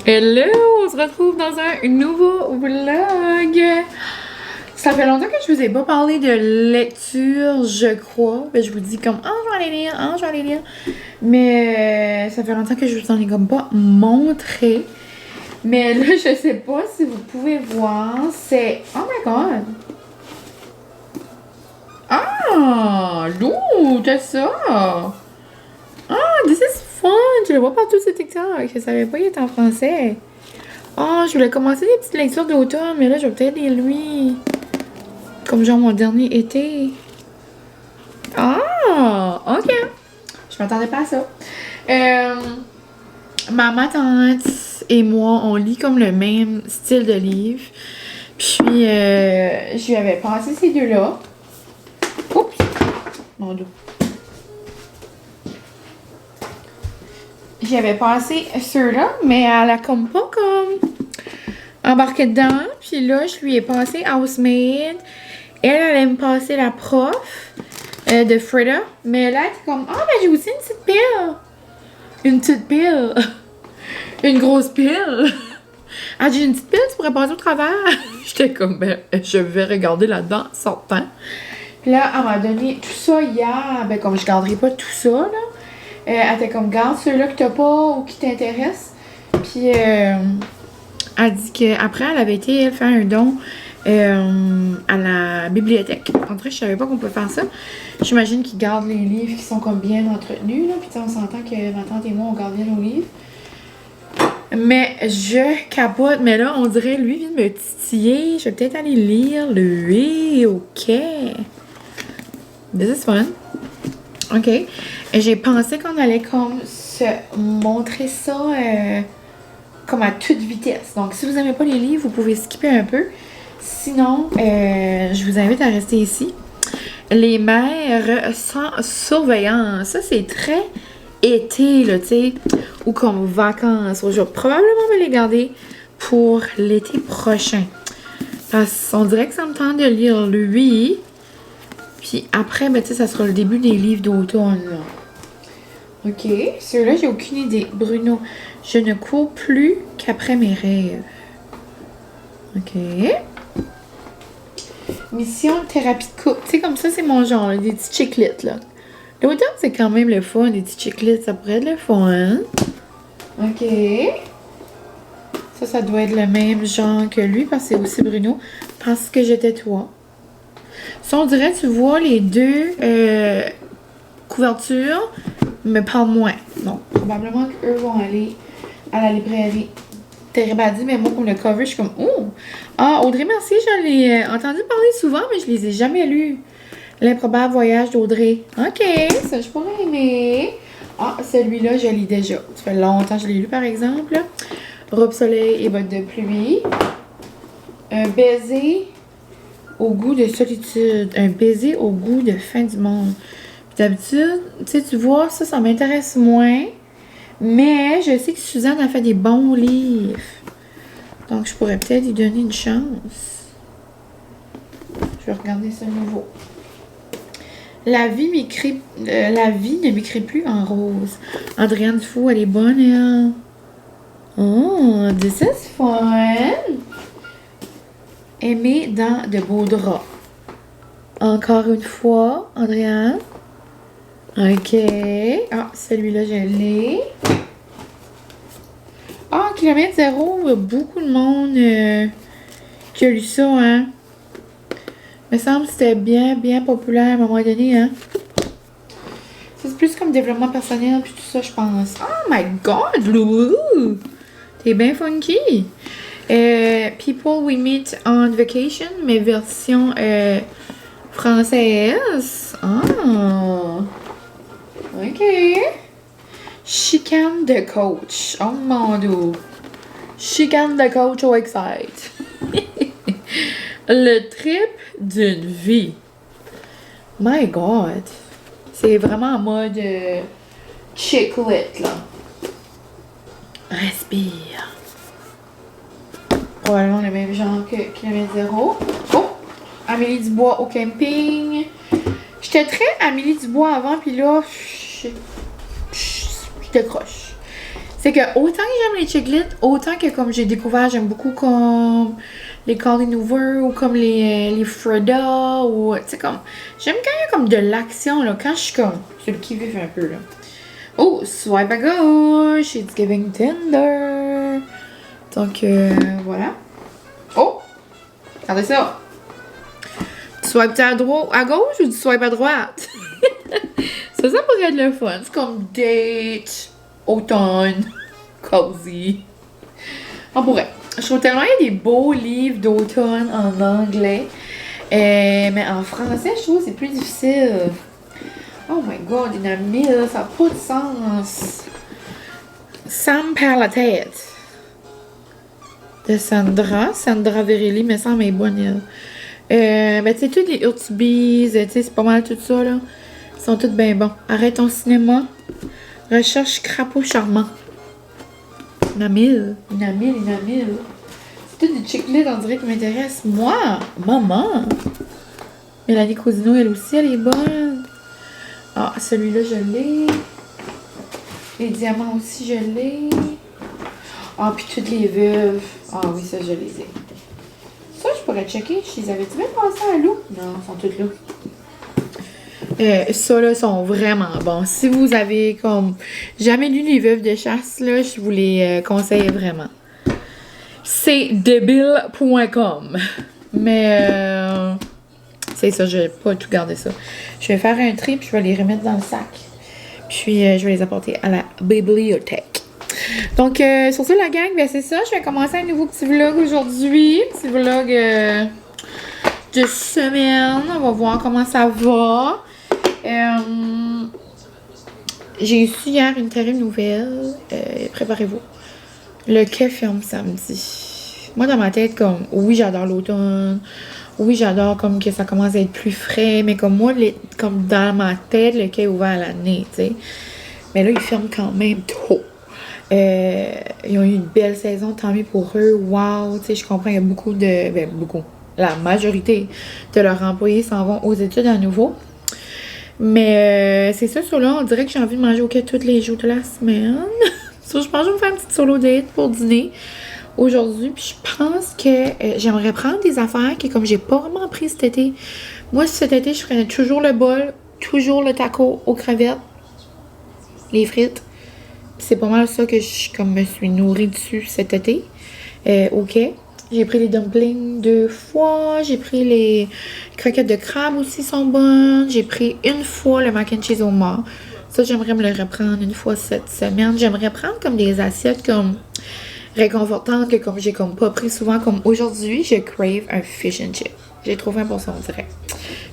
Hello! On se retrouve dans un nouveau vlog! Ça fait longtemps que je vous ai pas parlé de lecture, je crois. Ben, je vous dis comme, je vais aller lire, je vais aller lire. Mais ça fait longtemps que je vous en ai comme pas montré. Mais là, je sais pas si vous pouvez voir, c'est... Oh my god! Ah! Lou, t'as ça! Ah, this is fun! Je le vois partout sur TikTok. Je savais pas qu'il était en français. Je voulais commencer des petites lectures d'automne, mais là, je vais peut-être lire lui. Comme genre mon dernier été. Ok. Je m'attendais pas à ça. Ma tante et moi, on lit comme le même style de livre. Puis, je lui avais passé ces deux-là. Oups! Mon dos. J'y avais passé ceux-là, mais elle a comme pas comme embarqué dedans. Puis là, je lui ai passé Housemaid. Elle allait me passer la prof de Frida. Mais là, elle était comme, ben j'ai aussi une petite pile. Une petite pile. Une grosse pile. J'ai une petite pile, tu pourrais passer au travers. J'étais comme, je vais regarder là-dedans, sortant. Puis là, elle m'a donné tout ça hier. Ben, comme je garderai pas tout ça, là. Elle était comme, garde ceux-là que t'as pas ou qui t'intéressent. Puis, elle dit qu'après, elle avait été faire un don à la bibliothèque. En vrai, je savais pas qu'on peut faire ça. J'imagine qu'ils gardent les livres qui sont comme bien entretenus, là. Puis, on s'entend que ma tante et moi, on garde bien nos livres. Mais je capote. Mais là, on dirait, lui, vient de me titiller. Je vais peut-être aller lire lui. OK. This is fun. OK. J'ai pensé qu'on allait comme se montrer ça comme à toute vitesse. Donc, si vous n'aimez pas les livres, vous pouvez skipper un peu. Sinon, je vous invite à rester ici. Les mères sans surveillance. Ça, c'est très été, là, tu sais, ou comme vacances. Je vais probablement me les garder pour l'été prochain. Parce qu'on dirait que ça me tente de lire lui. Puis après, ben, tu sais, ça sera le début des livres d'automne, là. OK. Ceux-là, j'ai aucune idée. Bruno, je ne cours plus qu'après mes rêves. OK. Mission thérapie de couple. Tu sais, comme ça, c'est mon genre, là, des petits chiclettes, là. L'automne, c'est quand même le fun, des petits chiclettes. Ça pourrait être le fun. OK. Ça doit être le même genre que lui, parce que c'est aussi Bruno. Parce que j'étais toi. Ça, on dirait, tu vois, les deux couvertures me parlent moins. Donc, probablement qu'eux vont aller à la librairie Terribadi, mais moi, pour le cover, je suis comme, Audrey Mercier, je l'ai entendu parler souvent, mais je les ai jamais lus. L'improbable voyage d'Audrey. OK, ça, je pourrais aimer. Celui-là, je lis déjà. Ça fait longtemps que je l'ai lu, par exemple. Robe soleil et bottes de pluie. Un baiser au goût de solitude. Un baiser au goût de fin du monde. Puis d'habitude, tu vois, ça m'intéresse moins. Mais je sais que Suzanne a fait des bons livres. Donc, je pourrais peut-être lui donner une chance. Je vais regarder ce nouveau. La vie ne m'écrit plus en rose. Andréane Dufault, elle est bonne, elle. This is fun. Aimer dans de beaux draps. Encore une fois, Andréane. OK. Celui-là, je l'ai. Kilomètre zéro, il y a beaucoup de monde qui a lu ça, hein. Il me semble que c'était bien populaire à un moment donné, hein. C'est plus comme développement personnel puis tout ça, je pense. Oh my god, Lou! T'es bien funky! People We Meet on Vacation, mais version française. OK. Chicane de coach. Oh mon dieu. Chicane de coach au Excite. Le trip d'une vie. My God. C'est vraiment en mode chick lit, là. Respire. Probablement le même genre que Kilomètre Zéro. Amélie Dubois au camping. J'étais très Amélie Dubois avant, puis là, je décroche. C'est que autant que j'aime les chiclets, autant que comme j'ai découvert, j'aime beaucoup comme les Colleen Hoover ou comme les Freda ou tu sais comme j'aime quand il y a comme de l'action là, quand je suis comme sur le qui-vive un peu là. Oh, swipe à gauche, it's giving Tinder. Donc voilà. Oh, regardez ça. Tu swipes à droite, à gauche ou tu swipes à droite? ça pourrait être le fun. C'est comme date, automne, cozy. On pourrait. Je trouve tellement qu'il y a des beaux livres d'automne en anglais. Mais en français, je trouve que c'est plus difficile. Oh my god, il y en a 1000, ça n'a pas de sens. Ça me perd la tête. De Sandra Verelli, me semble, est bonne. Ben, tu sais, toutes les Urtubis, tu sais, c'est pas mal tout ça, là. Ils sont tous bien bons. Arrête ton cinéma. Recherche crapaud charmant. Il y en a 1000. C'est toutes des chiclets, on dirait, qui m'intéressent. Moi, maman. Mélanie Cosino, elle aussi, elle est bonne. Ah, celui-là, je l'ai. Les diamants aussi, je l'ai. Ah, puis toutes les veuves. Ah oui, ça, je les ai. Ça, je pourrais checker. Je les avais-tu même passé à l'eau? Non, ils sont toutes là. Ça, là, sont vraiment bons. Si vous avez, comme, jamais lu les veuves de chasse, là, je vous les conseille vraiment. C'est débile.com. Mais, c'est ça, je vais pas tout garder ça. Je vais faire un tri, puis je vais les remettre dans le sac. Puis, je vais les apporter à la bibliothèque. Donc, sur ça, la gang, ben c'est ça. Je vais commencer un nouveau petit vlog aujourd'hui. Petit vlog de semaine. On va voir comment ça va. J'ai su hier une terrible nouvelle. Préparez-vous. Le quai ferme samedi. Moi, dans ma tête, comme, oui, j'adore l'automne. Oui, j'adore comme que ça commence à être plus frais. Mais comme moi, comme dans ma tête, le quai est ouvert à l'année, tu sais. Mais là, il ferme quand même tôt. Ils ont eu une belle saison, tant mieux pour eux. Wow, tu sais, je comprends, il y a beaucoup de... Ben, beaucoup. La majorité de leurs employés s'en vont aux études à nouveau. Mais c'est ça, sur là, on dirait que j'ai envie de manger au quai tous les jours de la semaine. So, je pense que je vais me faire une petite solo date pour dîner aujourd'hui. Puis je pense que j'aimerais prendre des affaires que comme j'ai pas vraiment pris cet été. Moi, cet été, je ferais toujours le bol, toujours le taco aux crevettes, les frites. C'est pas mal ça que je comme me suis nourrie dessus cet été. OK. J'ai pris les dumplings 2 fois. J'ai pris les croquettes de crabe aussi sont bonnes. J'ai pris une fois le mac and cheese au mort. Ça, j'aimerais me le reprendre une fois cette semaine. J'aimerais prendre comme des assiettes comme réconfortantes que comme j'ai comme pas pris souvent. Comme aujourd'hui, je crave un fish and chip. J'ai trop faim pour ça, on dirait.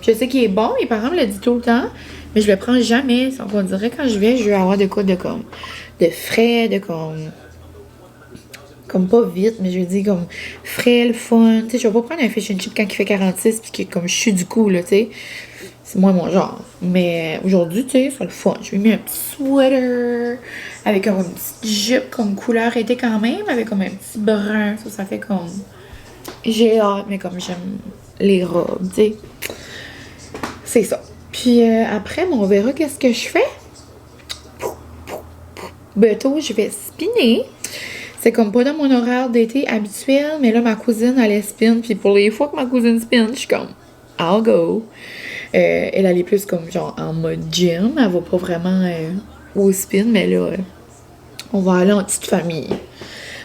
Je sais qu'il est bon. Mes parents me le disent tout le temps. Mais je le prends jamais. Donc, on dirait quand je vais avoir de quoi de comme... de frais, de comme pas vite, mais je veux dire comme frais, le fun. Tu sais, je vais pas prendre un fish and chip quand il fait 46 puis que comme je suis du coup, là, tu sais. C'est moins mon genre. Mais aujourd'hui, tu sais, c'est le fun. Je vais mis un petit sweater avec comme une petite jupe comme couleur été quand même, avec comme un petit brun. Ça fait comme... J'ai hâte, mais comme j'aime les robes, tu sais. C'est ça. Puis après, on verra qu'est-ce que je fais. Bientôt, je vais spinner. C'est comme pas dans mon horaire d'été habituel, mais là, ma cousine, elle spin. Puis pour les fois que ma cousine spin, je suis comme, I'll go. Elle est plus comme genre en mode gym. Elle va pas vraiment au spin, mais là, on va aller en petite famille.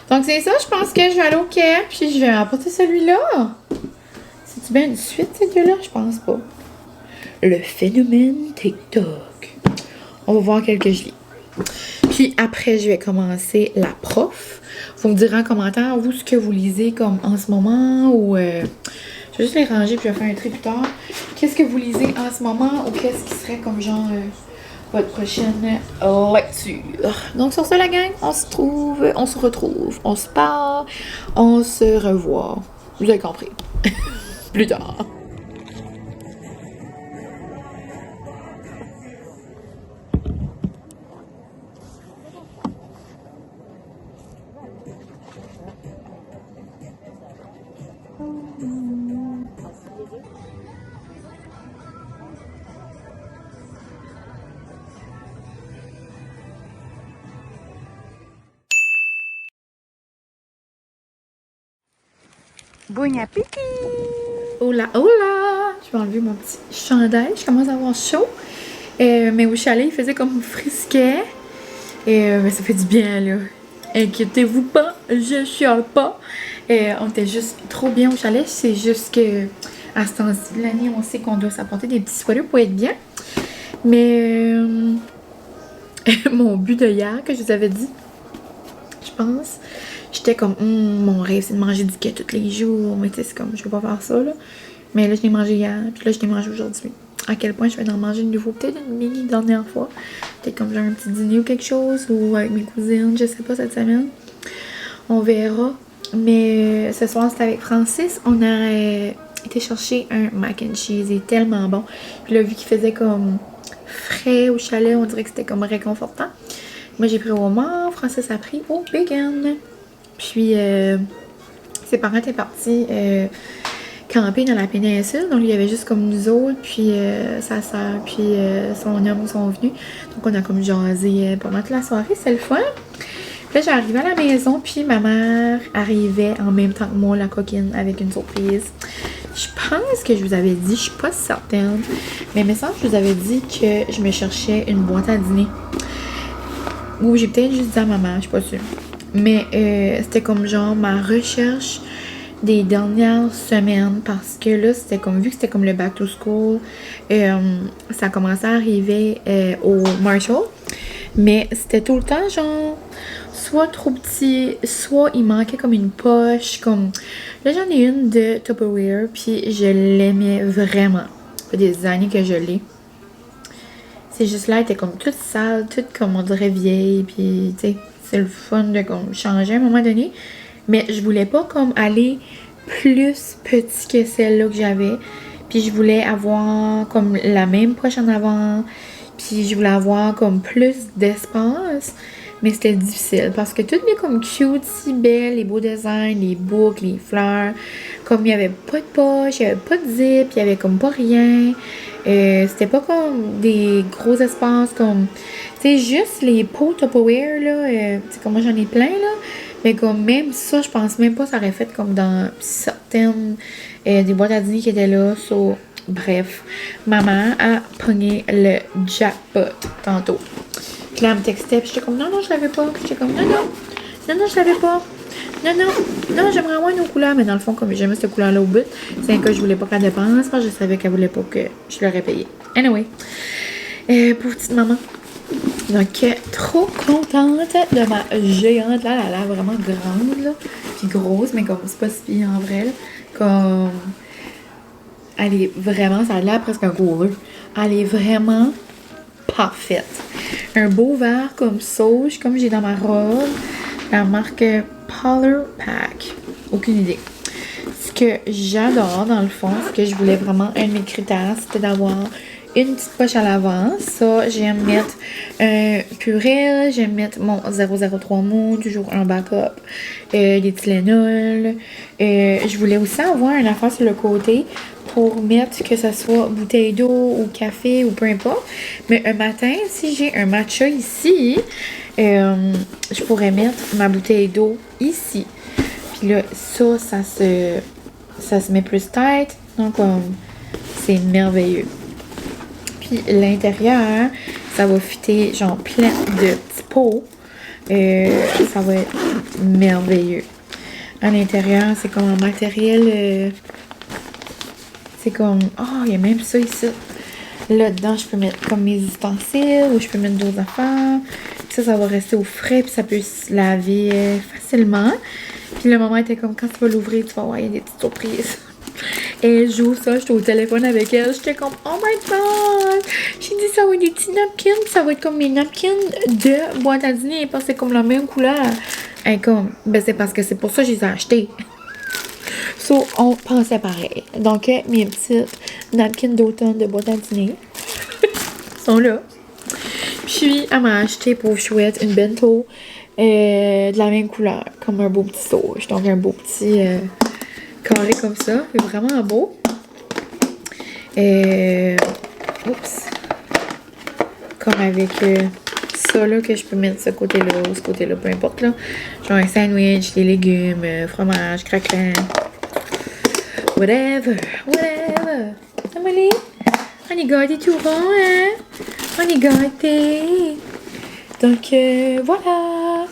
Donc c'est ça, je pense que je vais aller au quai, puis je vais apporter celui-là. C'est-tu bien une suite, ces deux-là? Je pense pas. Le phénomène TikTok. On va voir quel que je lis. Puis après, je vais commencer la prof. Vous me direz en commentaire, vous, ce que vous lisez comme en ce moment ou... je vais juste les ranger puis je vais faire un tri plus tard. Qu'est-ce que vous lisez en ce moment ou qu'est-ce qui serait comme genre votre prochaine lecture? Donc sur ça, la gang, on se retrouve, on se parle, on se revoit. Vous avez compris. Plus tard. Bon appétit! Hola, hola! Je vais enlever mon petit chandail. Je commence à avoir chaud. Mais au chalet, il faisait comme frisquet. Mais ça fait du bien, là. Inquiétez-vous pas, je chiale pas. On était juste trop bien au chalet. C'est juste que à ce temps-ci de l'année, on sait qu'on doit s'apporter des petits sweaters pour être bien. Mais mon but de hier, que je vous avais dit, je pense, j'étais comme, mon rêve, c'est de manger du quai tous les jours. Mais tu sais, c'est comme, je veux pas faire ça, là. Mais là, je l'ai mangé hier, puis là, je l'ai mangé aujourd'hui. À quel point je vais en manger de nouveau, peut-être une mini dernière fois. Peut-être comme genre un petit dîner ou quelque chose, ou avec mes cousines, je sais pas, cette semaine. On verra. Mais ce soir, c'était avec Francis. On a été chercher un mac and cheese. Il est tellement bon. Puis là, vu qu'il faisait comme frais au chalet, on dirait que c'était comme réconfortant. Moi, j'ai pris au homard. Francis a pris au bacon. Puis, ses parents étaient partis camper dans la péninsule. Donc, il y avait juste comme nous autres, puis sa soeur, puis son homme sont venus. Donc, on a comme jasé pendant toute la soirée. C'est le fun. Puis là, j'arrivais à la maison, puis ma mère arrivait en même temps que moi, la coquine, avec une surprise. Je pense que je vous avais dit, je suis pas certaine, mais il me semble que je vous avais dit que je me cherchais une boîte à dîner. Ou j'ai peut-être juste dit à ma mère, je suis pas sûre. Mais c'était comme genre ma recherche des dernières semaines, parce que là, c'était comme, vu que c'était comme le back to school, ça commençait à arriver au Marshall, mais c'était tout le temps genre soit trop petit, soit il manquait comme une poche, comme là j'en ai une de Tupperware, puis je l'aimais vraiment. Ça fait des années que je l'ai. C'est juste là, elle était comme toute sale, toute comme on dirait vieille, puis tu sais, c'est le fun de comme changer à un moment donné. Mais je voulais pas comme aller plus petit que celle-là que j'avais. Puis je voulais avoir comme la même poche en avant. Puis je voulais avoir comme plus d'espace. Mais c'était difficile parce que tout est comme cute, si belle, les beaux designs, les boucles, les fleurs. Comme il n'y avait pas de poche, il n'y avait pas de zip, il n'y avait comme pas rien. C'était pas comme des gros espaces comme... Tu sais, juste les pots Tupperware, là. Tu sais, comme moi j'en ai plein, là. Mais comme même ça, je pense même pas que ça aurait fait comme dans certaines des boîtes à dîner qui étaient là. So, bref, maman a pogné le jackpot tantôt. Puis là, elle me textait, puis j'étais comme non, je l'avais pas. Puis j'étais comme non, je l'avais pas. Non, j'aimerais avoir une autre couleur. Mais dans le fond, comme j'aimais cette couleur-là au bout, c'est que je voulais pas qu'elle dépense, parce que je savais qu'elle voulait pas que je l'aurais payé. Anyway, pour petite maman. Donc, trop contente de ma géante. Là, elle a l'air vraiment grande, là. Puis grosse, mais comme c'est pas si pire en vrai, là. Comme... Elle est vraiment... Ça a l'air presque un gros œuf. Elle est vraiment parfaite. Un beau vert comme sauge, comme j'ai dans ma robe. La marque Polar Pack. Aucune idée. Ce que j'adore, dans le fond, ce que je voulais vraiment, un de mes critères, c'était d'avoir une petite poche à l'avant. Ça, j'aime mettre un Purell, j'aime mettre mon 003 Moon, toujours un backup, des Tylenol. Je voulais aussi avoir une affaire sur le côté pour mettre que ce soit bouteille d'eau ou café ou peu importe. Mais un matin, si j'ai un matcha ici, je pourrais mettre ma bouteille d'eau ici. Puis là, ça se met plus tight. Donc, c'est merveilleux. Puis l'intérieur, ça va fitter genre plein de petits pots. Ça va être merveilleux. À l'intérieur, c'est comme un matériel... c'est comme... Oh, il y a même ça ici. Là-dedans, je peux mettre comme mes ustensiles ou je peux mettre d'autres affaires. Ça va rester au frais puis ça peut se laver facilement. Puis le moment était comme quand tu vas l'ouvrir, tu vas voir, il y a des petites surprises. Et elle joue ça, j'étais au téléphone avec elle, j'étais comme oh my god! J'ai dit ça va être des petits napkins, ça va être comme mes napkins de boîte à dîner parce que c'est comme la même couleur. Et comme, ben c'est parce que c'est pour ça que je les ai achetés. So, on pensait pareil. Donc, mes petites napkins d'automne de boîte à dîner sont là. Puis, elle m'a acheté, pauvre chouette, une bento de la même couleur, comme un beau petit sauge. Donc, un beau petit carré comme ça. C'est vraiment beau. Oups. Comme avec ça, là, que je peux mettre ce côté-là ou ce côté-là, peu importe, là. Genre un sandwich, des légumes, fromage, craquelin. Whatever, whatever. Amélie, on est gâtés tout rond, hein? On est gâtés. Donc, voilà.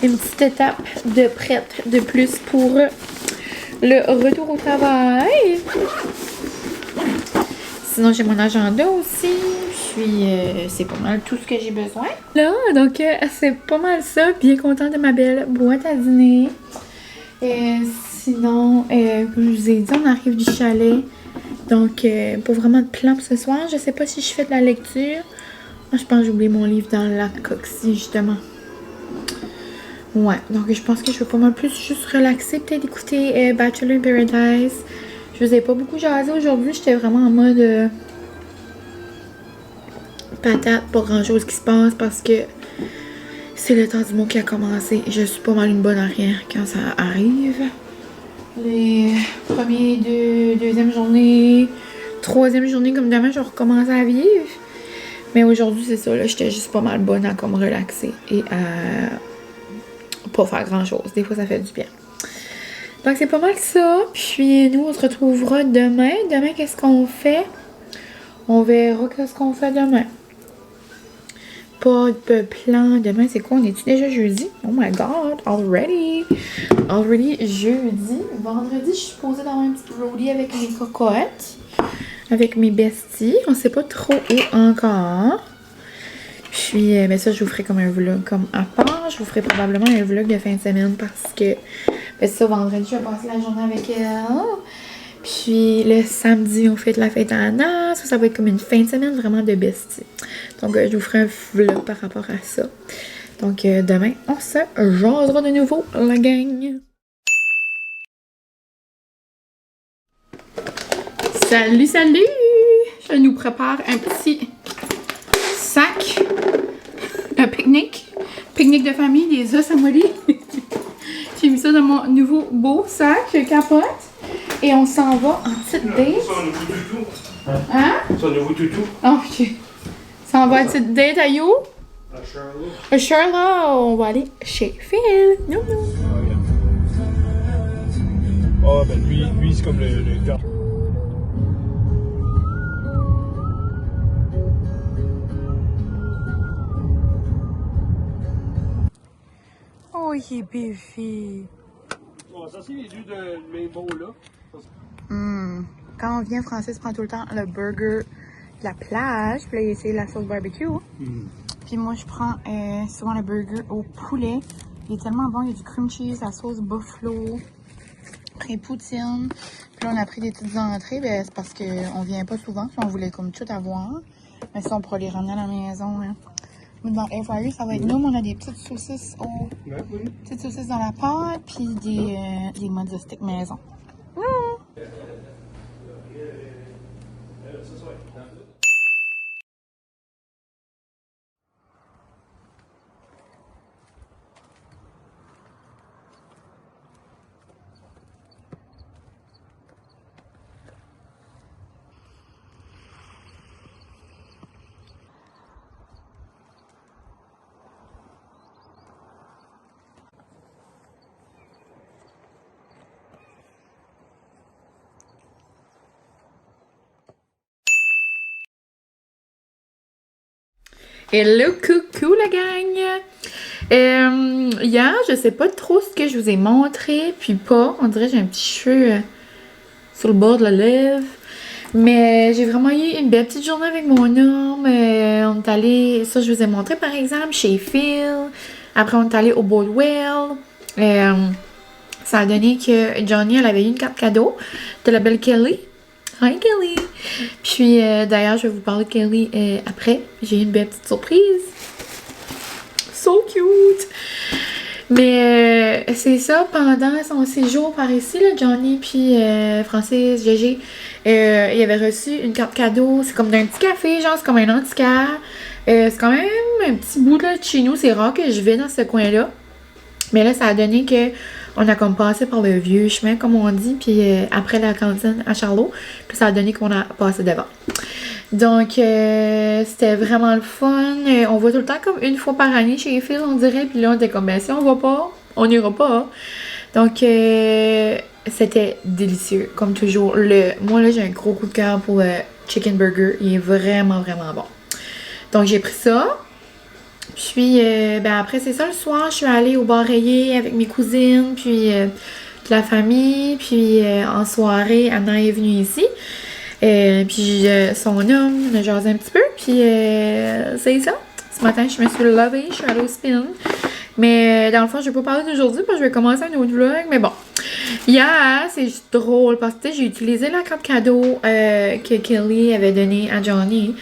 Une petite étape de prête de plus pour le retour au travail. Sinon, j'ai mon agenda aussi. Puis, c'est pas mal tout ce que j'ai besoin. Là, donc, c'est pas mal ça. Bien contente de ma belle boîte à dîner. Sinon, comme je vous ai dit, on arrive du chalet. Donc, pas vraiment de plan pour ce soir. Je sais pas si je fais de la lecture. Moi, je pense que j'ai oublié mon livre dans la coxie, justement. Ouais, donc je pense que je vais pas mal plus juste relaxer. Peut-être écouter Bachelor in Paradise. Je vous ai pas beaucoup jasé aujourd'hui. J'étais vraiment en mode patate, pas grand chose qui se passe parce que c'est le temps du mois qui a commencé. Je suis pas mal une bonne à rien quand ça arrive. Les deuxième journée, troisième journée comme demain, je vais recommencer à vivre. Mais aujourd'hui, c'est ça, là, j'étais juste pas mal bonne à comme relaxer et à pas faire grand chose. Des fois, ça fait du bien. Donc, c'est pas mal ça. Puis, nous, on se retrouvera demain. Demain, qu'est-ce qu'on fait? On verra qu'est-ce qu'on fait demain. Pas de plan. Demain, c'est quoi? On est-tu déjà jeudi? Oh my god, already! Already jeudi. Vendredi, je suis supposée d'avoir un petit roadie avec mes cocottes. Avec mes besties. On sait pas trop où encore. Puis, ben ça, je vous ferai comme un vlog comme à part. Je vous ferai probablement un vlog de fin de semaine parce que, ben ça, vendredi, je vais passer la journée avec elle. Puis, le samedi, on fait la fête à Anna. Ça va être comme une fin de semaine vraiment de bestie. Donc, je vous ferai un vlog par rapport à ça. Donc, demain, on se jasera de nouveau, la gang. Salut, salut! Je nous prépare un petit sac. Un pique-nique. Pique-nique de famille, des os à Molly. J'ai mis ça dans mon nouveau beau sac. Je capote. Et on s'en va en petite date. C'est un nouveau toutou. Hein? C'est un nouveau toutou. Ok. Ça en va en petite date à You? À Charlotte. À Charlotte. On va aller chez Phil. Non, non. Ah, ben lui c'est comme le gars. Oh, il est bébé. Oh, ça c'est les yeux de Maple là. Quand on vient, Francis prend tout le temps le burger de la plage. Puis là, il essaie la sauce barbecue. Puis moi, je prends souvent le burger au poulet. Il est tellement bon. Il y a du cream cheese, la sauce buffalo, et poutine. Puis là, on a pris des petites entrées. Ben, c'est parce qu'on vient pas souvent. Puis on voulait comme tout avoir. Mais ça, on pourra les ramener à la maison. Hein. Mais dans Air Fryer, ça va être nous. On a des petites saucisses petites saucisses dans la pâte. Puis des modes de steak maison. Hello, coucou la gang! Hier, je sais pas trop ce que je vous ai montré, puis pas. On dirait que j'ai un petit cheveu sur le bord de la lèvre. Mais j'ai vraiment eu une belle petite journée avec mon homme. On est allé, ça je vous ai montré par exemple, chez Phil. Après, on est allé au Boardwell. Ça a donné que Johnny, elle avait eu une carte cadeau de la belle Kelly. Hi Kelly! Puis d'ailleurs, je vais vous parler de Kelly après. J'ai eu une belle petite surprise. So cute! Mais c'est ça, pendant son séjour par ici, là, Johnny puis Francis, Gégé, il avait reçu une carte cadeau. C'est comme d'un petit café, genre c'est comme un handicap. C'est quand même un petit bout là, de chez nous. C'est rare que je vais dans ce coin-là. Mais là, ça a donné que on a comme passé par le vieux chemin, comme on dit, puis après la cantine à Charlot, puis ça a donné qu'on a passé devant. Donc, c'était vraiment le fun. On va tout le temps comme une fois par année chez Phil, on dirait, puis là, on était comme, ben si on va pas, on n'ira pas. Donc, c'était délicieux, comme toujours. Moi, là, j'ai un gros coup de cœur pour le chicken burger. Il est vraiment, vraiment bon. Donc, j'ai pris ça. Puis, après, c'est ça, le soir, je suis allée au bar rayé avec mes cousines, puis toute la famille. Puis, en soirée, Anna est venue ici. Puis, son homme, on a jasé un petit peu. Puis, c'est ça. Ce matin, je me suis levée, je suis allée au spin. Mais dans le fond, je vais pas parler d'aujourd'hui parce que je vais commencer un autre vlog. Mais bon, hier, c'est juste drôle parce que j'ai utilisé la carte cadeau que Kelly avait donnée à Johnny.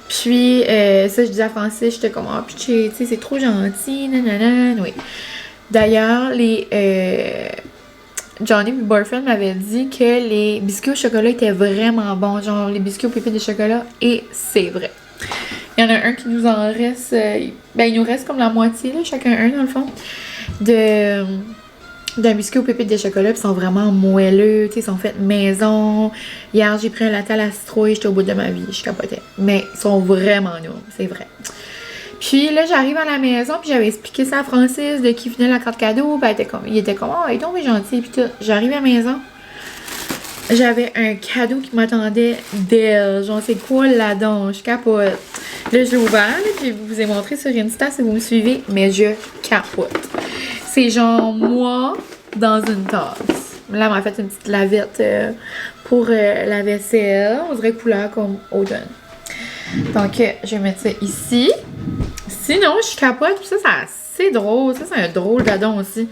Puis, ça, je disais à Francis, j'étais comme, oh, pitché, tu sais, c'est trop gentil, nanana, oui. D'ailleurs, Johnny, mon boyfriend, m'avait dit que les biscuits au chocolat étaient vraiment bons, genre les biscuits aux pépites de chocolat, et c'est vrai. Il y en a un qui nous en reste, il nous reste comme la moitié, là, chacun un dans le fond, d'un biscuit aux pépites de chocolat, puis ils sont vraiment moelleux, tu sais, ils sont faits maison. Hier, j'ai pris un latte à la citrouille, j'étais au bout de ma vie, je capotais. Mais ils sont vraiment nuls, c'est vrai. Puis là, j'arrive à la maison, puis j'avais expliqué ça à Francis de qui venait la carte cadeau, puis il était comme, oh, il est tombé gentil, puis tout. J'arrive à la maison, j'avais un cadeau qui m'attendait d'elle. Genre, c'est quoi là-dedans? Je capote. Là, je l'ai ouvert, là, puis je vous ai montré sur Insta si vous me suivez, mais je capote. C'est genre moi dans une tasse. Là, elle m'a fait une petite lavette pour la vaisselle. On dirait couleur comme automne. Donc, je vais mettre ça ici. Sinon, je capote. Puis ça, c'est assez drôle. Ça, c'est un drôle d'adon aussi.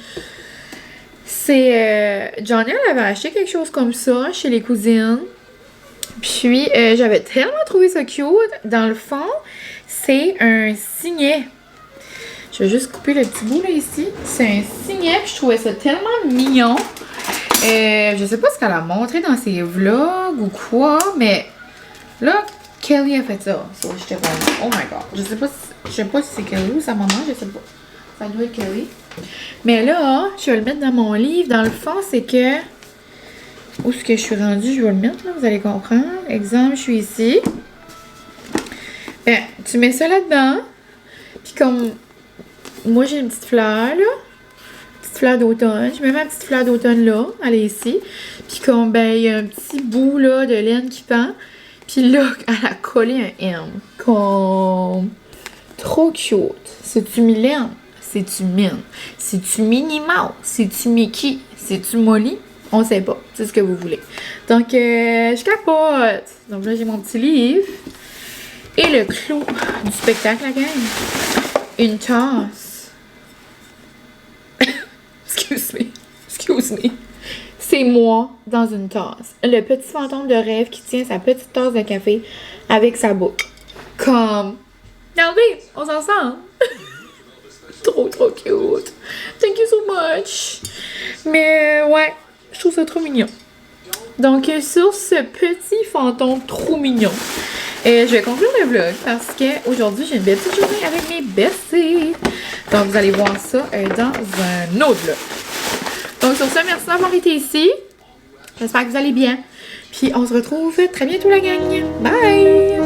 C'est... Johnny, elle avait acheté quelque chose comme ça chez les cousines. Puis, j'avais tellement trouvé ça cute. Dans le fond, c'est un signet. Je vais juste couper le petit bout là ici. C'est un signet, puis je trouvais ça tellement mignon. Je sais pas ce qu'elle a montré dans ses vlogs ou quoi, mais là, Kelly a fait ça. So, j'étais comme, oh my god. Je sais pas si c'est Kelly ou sa maman, je sais pas. Ça doit être Kelly. Mais là, je vais le mettre dans mon livre. Dans le fond, c'est que... Où est-ce que je suis rendue? Je vais le mettre là, vous allez comprendre. Exemple, je suis ici. Tu mets ça là-dedans. Puis comme... Moi, j'ai une petite fleur, là. Petite fleur d'automne. Je mets ma petite fleur d'automne là. Elle est ici. Puis comme, il y a un petit bout, là, de laine qui pend. Puis là, elle a collé un M. Comme... Trop cute. C'est-tu Mylène? C'est-tu Mine? C'est-tu Minnie Mouse? C'est-tu Mickey? C'est-tu Molly? On sait pas. C'est ce que vous voulez. Donc, je capote. Donc là, j'ai mon petit livre. Et le clou du spectacle, la gang. Une tasse. Excuse me. C'est moi dans une tasse. Le petit fantôme de rêve qui tient sa petite tasse de café avec sa boucle. Comme... Regardez, on s'en sent. Trop cute. Thank you so much. Mais ouais, je trouve ça trop mignon. Donc, sur ce petit fantôme trop mignon, je vais conclure le vlog parce qu'aujourd'hui, j'ai une belle petite journée avec mes besties. Donc, vous allez voir ça dans un autre vlog. Donc, sur ce, merci d'avoir été ici. J'espère que vous allez bien. Puis, on se retrouve très bientôt, la gang. Bye!